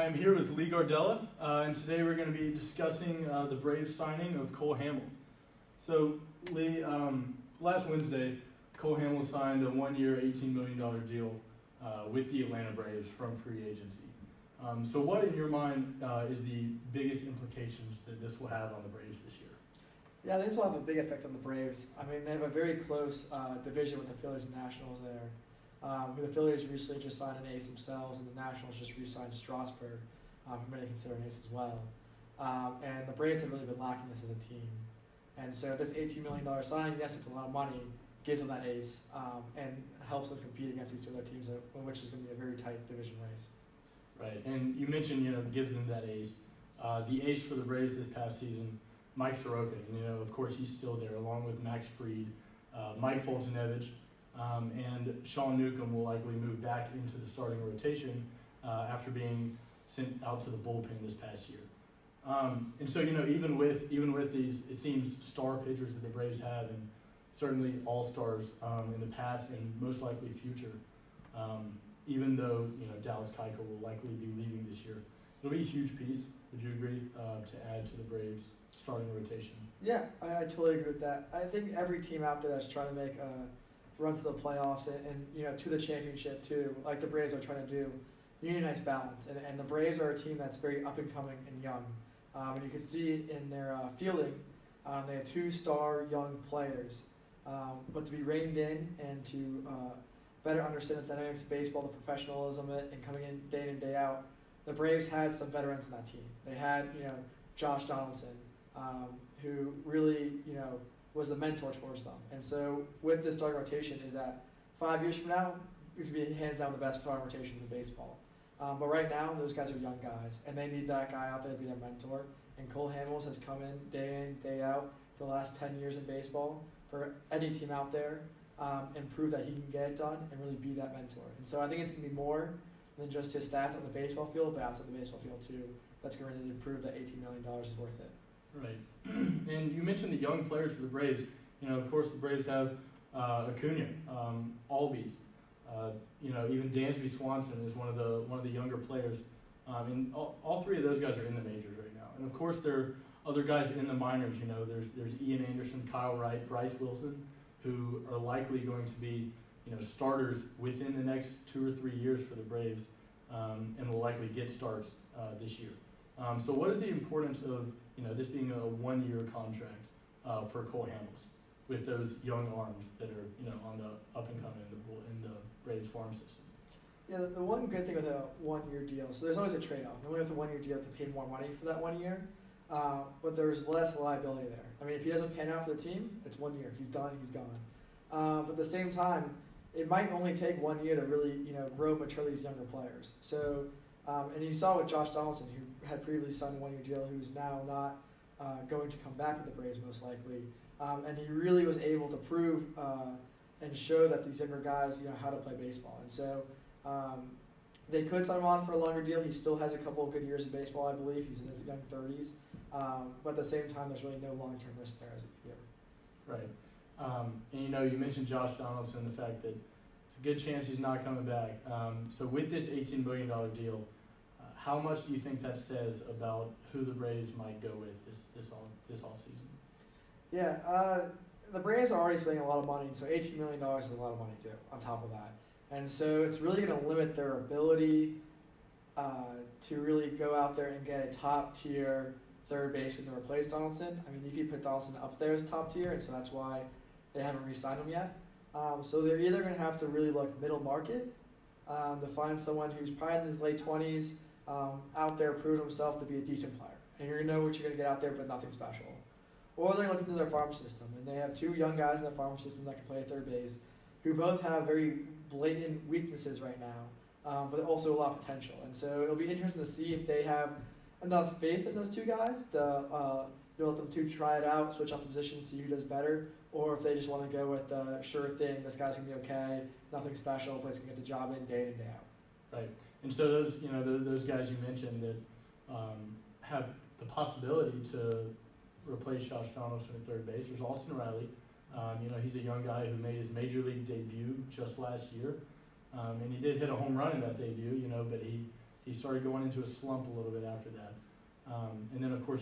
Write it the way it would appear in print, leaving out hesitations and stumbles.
I'm here with Lee Gardella, and today we're going to be discussing the Braves signing of Cole Hamels. So, Lee, last Wednesday, Cole Hamels signed a one-year, $18 million deal with the Atlanta Braves from free agency. So what, in your mind, is the biggest implications that this will have on the Braves this year? Yeah, this will have a big effect on the Braves. I mean, they have a very close division with the Phillies and Nationals there. The Phillies recently just signed an ace themselves, and the Nationals just re-signed Strasburg, who many consider an ace as well. And the Braves have really been lacking this as a team. And so this $18 million signing, yes, it's a lot of money, gives them that ace, and helps them compete against these two other teams, which is going to be a very tight division race. Right, and you mentioned, gives them that ace. The ace for the Braves this past season, Mike Sorokin, of course he's still there, along with Max Fried, Mike Foltynewicz, and Sean Newcomb will likely move back into the starting rotation after being sent out to the bullpen this past year. And so, even with these, it seems, star pitchers that the Braves have, and certainly all-stars in the past and most likely future, even though, Dallas Keuchel will likely be leaving this year. It'll be a huge piece, would you agree, to add to the Braves' starting rotation? Yeah, I totally agree with that. I think every team out there that's trying to make a run to the playoffs and to the championship too, like the Braves are trying to do, you need a nice balance. And the Braves are a team that's very up and coming and young. And you can see in their fielding, they have two star young players. But to be reined in and to better understand the dynamics of baseball, the professionalism and coming in day out, the Braves had some veterans in that team. They had, Josh Donaldson, who really, was the mentor towards them. And so with this starting rotation is that 5 years from now, it's going to be hands down the best starting rotations in baseball. But right now, those guys are young guys, and they need that guy out there to be their mentor. And Cole Hamels has come in, day out, for the last 10 years in baseball for any team out there, and prove that he can get it done and really be that mentor. And so I think it's going to be more than just his stats on the baseball field, but outside the baseball field too. That's going to really prove that $18 million is worth it. Right. And you mentioned the young players for the Braves. Of course, the Braves have Acuna, Albies. Even Dansby Swanson is one of the younger players. And all three of those guys are in the majors right now. And of course, there are other guys in the minors. There's Ian Anderson, Kyle Wright, Bryce Wilson, who are likely going to be starters within the next 2 or 3 years for the Braves, and will likely get starts this year. So what is the importance of this being a one-year contract for Cole Hamels with those young arms that are on the up and coming in the Braves farm system? Yeah, the one good thing with a one-year deal, so there's always a trade-off. Normally with a one-year deal, you have to pay more money for that 1 year, but there's less liability there. I mean, if he doesn't pan out for the team, it's 1 year. He's done. He's gone. But at the same time, it might only take 1 year to really grow and mature these younger players. So, and you saw with Josh Donaldson, who had previously signed a one-year deal, who's now not going to come back with the Braves most likely, and he really was able to prove and show that these younger guys how to play baseball. And so they could sign him on for a longer deal. He still has a couple of good years of baseball, I believe. He's in his young 30s, but at the same time, there's really no long-term risk there as a year. Right. And you mentioned Josh Donaldson, the fact that there's a good chance he's not coming back. So with this $18 million deal, how much do you think that says about who the Braves might go with this offseason? Yeah, the Braves are already spending a lot of money, so $18 million is a lot of money too, on top of that. And so it's really going to limit their ability to really go out there and get a top-tier third baseman to replace Donaldson. I mean, you could put Donaldson up there as top tier, and so that's why they haven't re-signed him yet. So they're either going to have to really look middle market to find someone who's probably in his late 20s, out there, proved himself to be a decent player. And you're going to know what you're going to get out there, but nothing special. Or they're looking into their farm system, and they have two young guys in their farm system that can play third base, who both have very blatant weaknesses right now, but also a lot of potential. And so it'll be interesting to see if they have enough faith in those two guys to let them two try it out, switch up positions, see who does better, or if they just want to go with the sure thing, this guy's going to be okay, nothing special, but he's going to get the job in day out. Right. And so those guys you mentioned that have the possibility to replace Josh Donaldson at third base. There's Austin Riley. He's a young guy who made his major league debut just last year, and he did hit a home run in that debut. But he he started going into a slump a little bit after that. And then, of course,